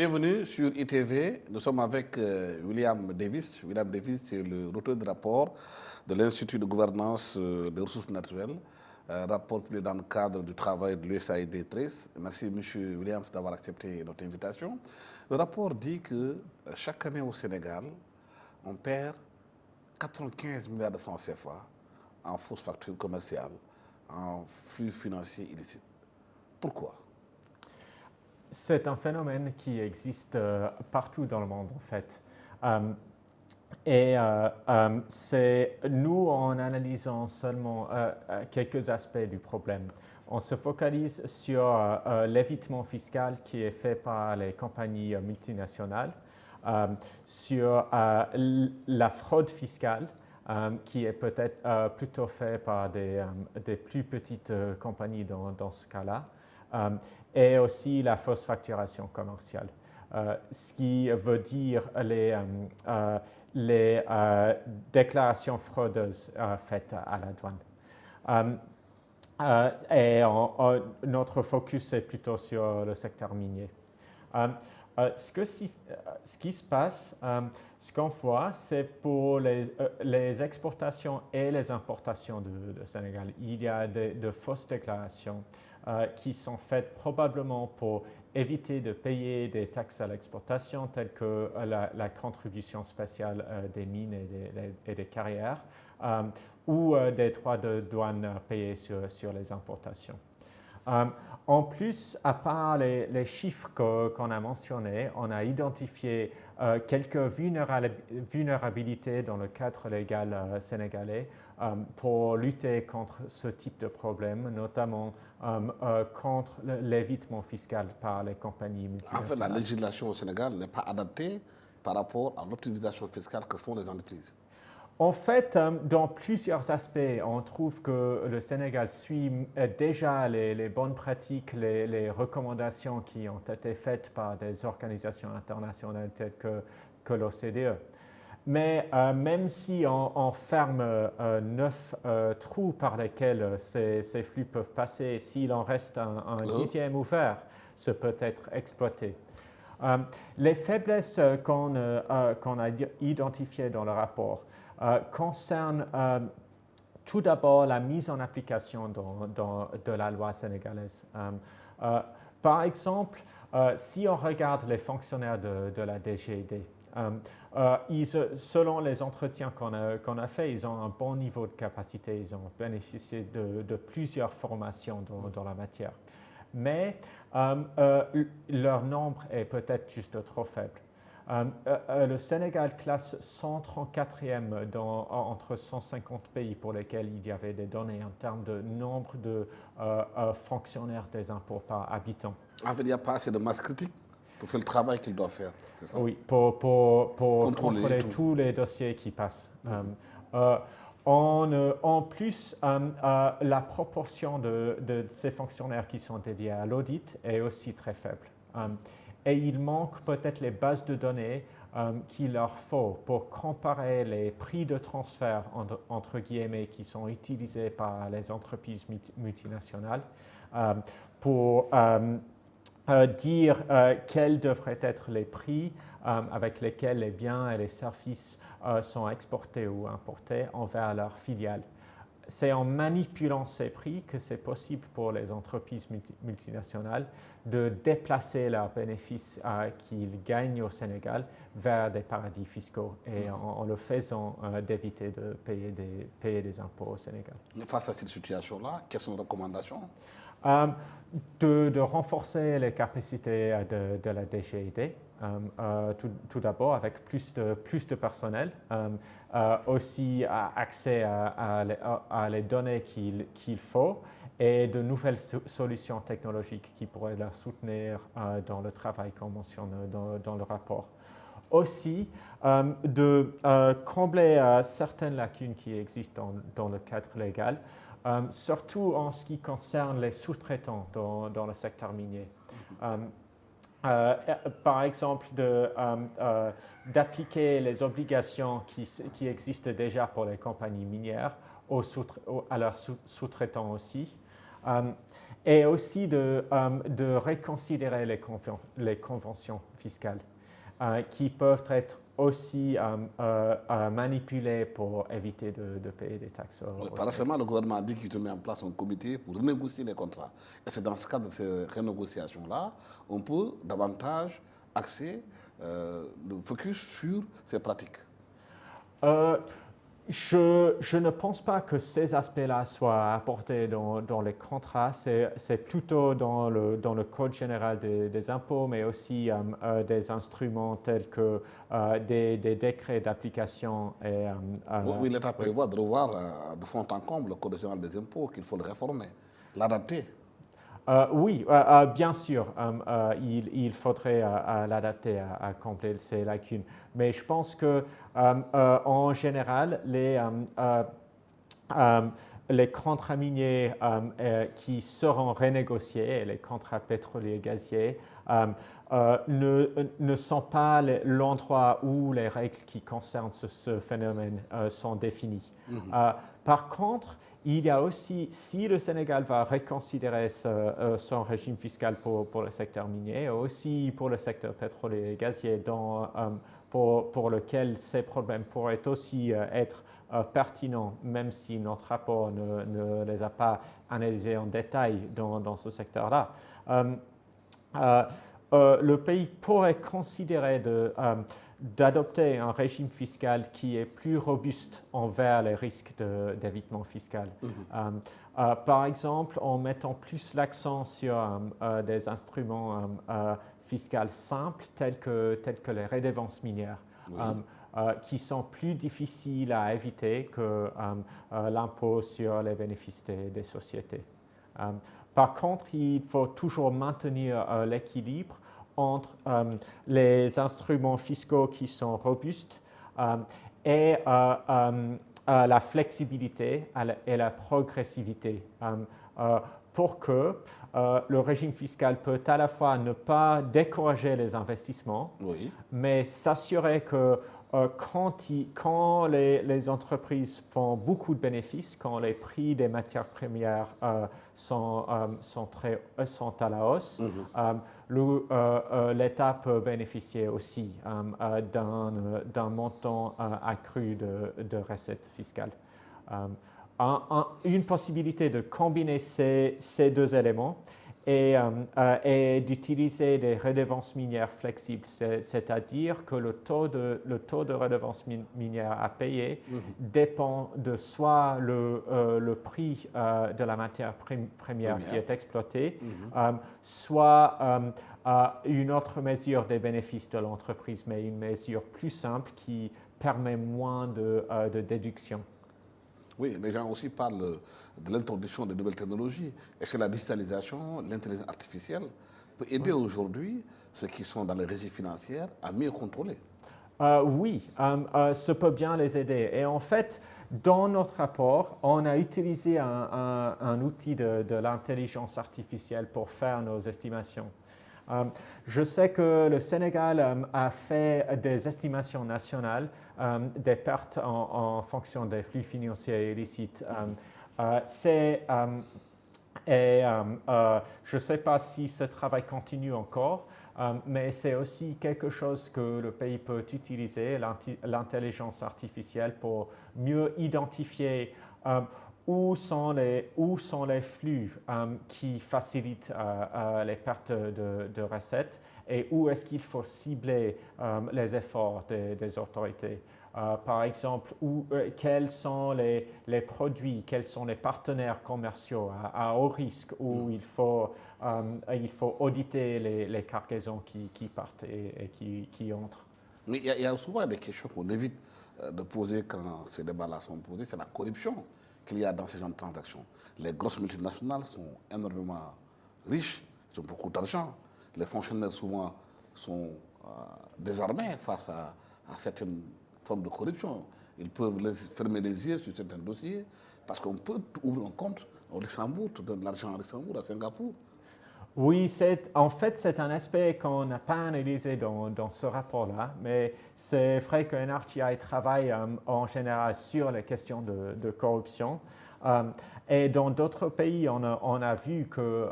Bienvenue sur ITV. Nous sommes avec William Davis. William Davis, c'est le auteur du rapport de l'Institut de gouvernance des ressources naturelles, rapport publié dans le cadre du travail de l'USAID 13. Merci, M. Williams, d'avoir accepté notre invitation. Le rapport dit que chaque année au Sénégal, on perd 95 milliards de francs CFA en fausses factures commerciales, en flux financiers illicites. Pourquoi? C'est un phénomène qui existe partout dans le monde, en fait. C'est nous, en analysant seulement quelques aspects du problème, on se focalise sur l'évitement fiscal qui est fait par les compagnies multinationales, sur la fraude fiscale, qui est peut-être plutôt faite par des plus petites compagnies dans ce cas-là. Et aussi la fausse facturation commerciale, ce qui veut dire les déclarations fraudeuses faites à la douane. Notre focus est plutôt sur le secteur minier. Ce qui se passe, ce qu'on voit, c'est pour les exportations et les importations de Sénégal, il y a de fausses déclarations qui sont faites probablement pour éviter de payer des taxes à l'exportation telles que la contribution spéciale des mines et des carrières ou des droits de douane payés sur les importations. En plus, à part les chiffres qu'on a mentionnés, on a identifié quelques vulnérabilités dans le cadre légal sénégalais pour lutter contre ce type de problème, notamment contre l'évitement fiscal par les compagnies multinationales. En fait, la législation au Sénégal n'est pas adaptée par rapport à l'optimisation fiscale que font les entreprises. En fait, dans plusieurs aspects, on trouve que le Sénégal suit déjà les bonnes pratiques, les recommandations qui ont été faites par des organisations internationales telles que l'OCDE. Mais même si on ferme 9 trous par lesquels ces flux peuvent passer, s'il en reste un dixième ouvert, ce peut être exploité. Les faiblesses qu'on a identifiées dans le rapport concerne tout d'abord la mise en application de la loi sénégalaise. Par exemple, si on regarde les fonctionnaires de la DGID, selon les entretiens qu'on a faits, ils ont un bon niveau de capacité, ils ont bénéficié de plusieurs formations dans la matière. Mais leur nombre est peut-être juste trop faible. Le Sénégal classe 134e entre 150 pays pour lesquels il y avait des données en termes de nombre de fonctionnaires des impôts par habitant. En fait, il n'y a pas assez de masse critique pour faire le travail qu'il doit faire. C'est ça? Oui, pour contrôler tous les dossiers qui passent. En plus, la proportion de ces fonctionnaires qui sont dédiés à l'audit est aussi très faible. Et il manque peut-être les bases de données qu'il leur faut pour comparer les prix de transfert, entre guillemets, qui sont utilisés par les entreprises multinationales pour dire quels devraient être les prix avec lesquels les biens et les services sont exportés ou importés envers leurs filiales. C'est en manipulant ces prix que c'est possible pour les entreprises multinationales de déplacer leurs bénéfices qu'ils gagnent au Sénégal vers des paradis fiscaux et en le faisant d'éviter de payer des impôts au Sénégal. Face à cette situation-là, quelles sont les recommandations? De renforcer les capacités de la DGID, tout d'abord avec plus de personnel, aussi accès à les données qu'il faut et de nouvelles solutions technologiques qui pourraient la soutenir dans le travail qu'on mentionne dans le rapport. Aussi, de combler certaines lacunes qui existent dans le cadre légal, surtout en ce qui concerne les sous-traitants dans le secteur minier. Par exemple, d'appliquer les obligations qui existent déjà pour les compagnies minières à leurs sous-traitants aussi. et aussi de reconsidérer les conventions fiscales qui peuvent être aussi manipulées pour éviter de payer des taxes. Par récemment, le gouvernement a dit qu'il met en place un comité pour renégocier les contrats. Et c'est dans ce cadre de ces renégociations-là, on peut davantage axer le focus sur ces pratiques. Je ne pense pas que ces aspects-là soient apportés dans les contrats. C'est plutôt dans le Code général des impôts, mais aussi des instruments tels que des décrets d'application. Oui, l'État prévoit de revoir de fond en comble le Code général des impôts, qu'il faut le réformer, l'adapter. Oui, bien sûr, il faudrait l'adapter à combler ces lacunes. Mais je pense que, en général, les contrats miniers qui seront renégociés, les contrats pétroliers et gaziers, ne sont pas l'endroit où les règles qui concernent ce phénomène sont définies. Par contre, il y a aussi, si le Sénégal va reconsidérer son régime fiscal pour le secteur minier, aussi pour le secteur pétrolier et gazier, pour lequel ces problèmes pourraient aussi être pertinents, même si notre rapport ne les a pas analysés en détail dans ce secteur-là. Le pays pourrait considérer d'adopter un régime fiscal qui est plus robuste envers les risques d'évitement fiscal. Par exemple, en mettant plus l'accent sur des instruments fiscaux simples tels que les redevances minières, qui sont plus difficiles à éviter que l'impôt sur les bénéfices des sociétés. Par contre, il faut toujours maintenir l'équilibre entre les instruments fiscaux qui sont robustes et la flexibilité et la progressivité pour que le régime fiscal peut à la fois ne pas décourager les investissements, mais s'assurer que quand les entreprises font beaucoup de bénéfices, quand les prix des matières premières sont à la hausse, l'État peut bénéficier aussi d'un montant accru de recettes fiscales. Une possibilité de combiner ces deux éléments et d'utiliser des redevances minières flexibles, c'est-à-dire que le taux de redevance minière à payer dépend de soit le prix de la matière première qui est exploitée, soit une autre mesure des bénéfices de l'entreprise, mais une mesure plus simple qui permet moins de déduction. Oui, les gens aussi parlent de l'introduction de nouvelles technologies. Est-ce que la digitalisation, l'intelligence artificielle peut aider aujourd'hui ceux qui sont dans les régies financières à mieux contrôler? Oui, ça peut bien les aider. Et en fait, dans notre rapport, on a utilisé un outil de l'intelligence artificielle pour faire nos estimations. Je sais que le Sénégal a fait des estimations nationales des pertes en fonction des flux financiers illicites. Je ne sais pas si ce travail continue encore, mais c'est aussi quelque chose que le pays peut utiliser, l'intelligence artificielle, pour mieux identifier où sont les flux qui facilitent les pertes de recettes et où est-ce qu'il faut cibler les efforts des autorités. Par exemple, quels sont les produits, quels sont les partenaires commerciaux à haut risque où il faut auditer les cargaisons qui partent et qui entrent. Mais il y a souvent des questions qu'on évite de poser quand ces débats-là sont posés, c'est la corruption qu'il y a dans ces genres de transactions. Les grosses multinationales sont énormément riches, ils ont beaucoup d'argent. Les fonctionnaires souvent sont désarmés face à certaines formes de corruption. Ils peuvent fermer les yeux sur certains dossiers parce qu'on peut ouvrir un compte au Luxembourg, te donner de l'argent au Luxembourg, à Singapour. Oui, en fait, c'est un aspect qu'on n'a pas analysé dans ce rapport-là, mais c'est vrai que NRGI travaille en général sur les questions de corruption. Et dans d'autres pays, on a vu que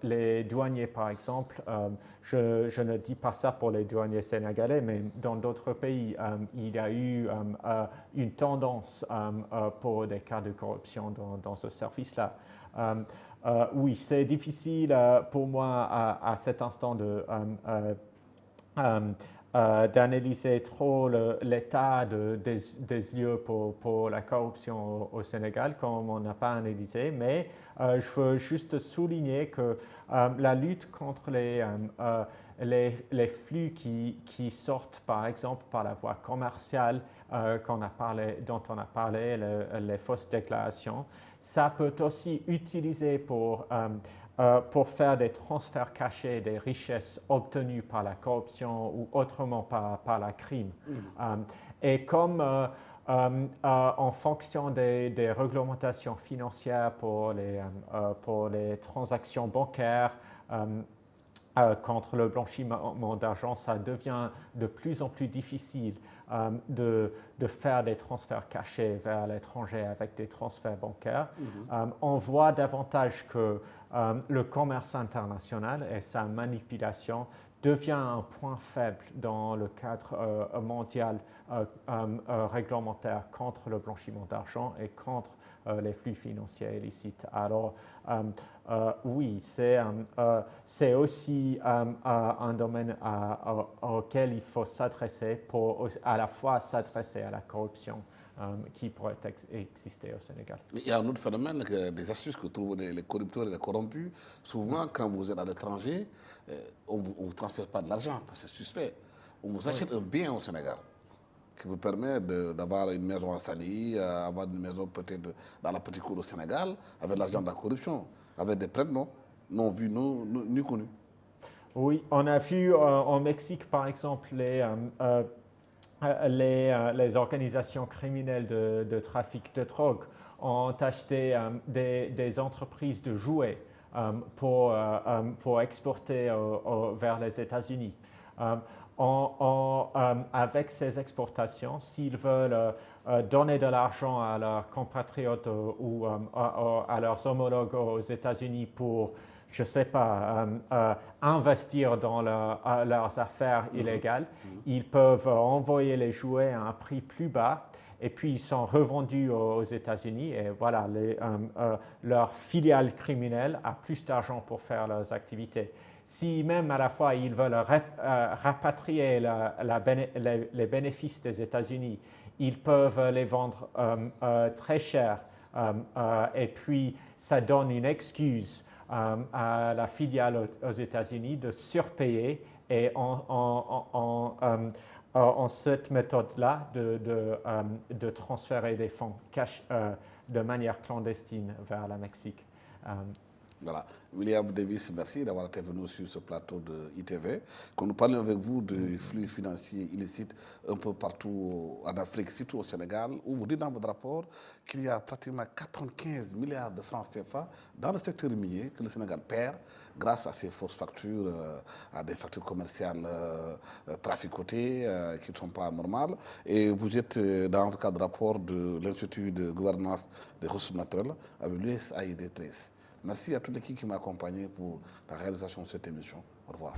les douaniers, par exemple, je ne dis pas ça pour les douaniers sénégalais, mais dans d'autres pays, il y a eu une tendance pour des cas de corruption dans ce service-là. Oui, c'est difficile pour moi à cet instant d'analyser trop l'état des lieux pour la corruption au Sénégal, comme on n'a pas analysé, mais je veux juste souligner que la lutte contre les flux qui sortent, par exemple, par la voie commerciale dont on a parlé, les fausses déclarations, ça peut aussi utiliser pour faire des transferts cachés des richesses obtenues par la corruption ou autrement par la crime. Et comme en fonction des réglementations financières pour les transactions bancaires, contre le blanchiment d'argent, ça devient de plus en plus difficile de faire des transferts cachés vers l'étranger avec des transferts bancaires. On voit davantage que le commerce international et sa manipulation devient un point faible dans le cadre mondial réglementaire contre le blanchiment d'argent et contre les flux financiers illicites. Alors, oui, c'est aussi un domaine auquel il faut s'adresser pour à la fois s'adresser à la corruption qui pourrait exister au Sénégal. Il y a un autre phénomène, des astuces que trouvent les corrupteurs et les corrompus. Souvent, quand vous êtes à l'étranger, on ne vous transfère pas de l'argent, parce que c'est suspect. On vous achète un bien au Sénégal qui vous permet d'avoir une maison à Saly, avoir une maison peut-être dans la petite cour au Sénégal, avec l'argent de la corruption, avec des prêts non vus, ni connus. Oui, on a vu au Mexique, par exemple, les organisations criminelles de trafic de drogue ont acheté des entreprises de jouets pour exporter vers les États-Unis. Avec ces exportations, s'ils veulent donner de l'argent à leurs compatriotes ou à leurs homologues aux États-Unis pour, je ne sais pas, investir dans leurs affaires illégales, ils peuvent envoyer les jouets à un prix plus bas et puis ils sont revendus aux États-Unis et voilà, leur filiale criminelle a plus d'argent pour faire leurs activités. Si même à la fois ils veulent rapatrier les bénéfices des États-Unis, ils peuvent les vendre très cher et puis ça donne une excuse à la filiale aux États-Unis de surpayer et en cette méthode-là de transférer des fonds cash de manière clandestine vers le Mexique. Voilà. William Davis, merci d'avoir été venu sur ce plateau de ITV. Quand nous parlons avec vous de flux financiers illicites un peu partout en Afrique, surtout au Sénégal, où vous dites dans votre rapport qu'il y a pratiquement 95 milliards de francs CFA dans le secteur minier que le Sénégal perd grâce à ces fausses factures, à des factures commerciales traficotées qui ne sont pas normales. Et vous êtes dans le cadre de rapport de l'Institut de gouvernance des ressources naturelles avec l'USAID 13. Merci à toute l'équipe qui m'a accompagné pour la réalisation de cette émission. Au revoir.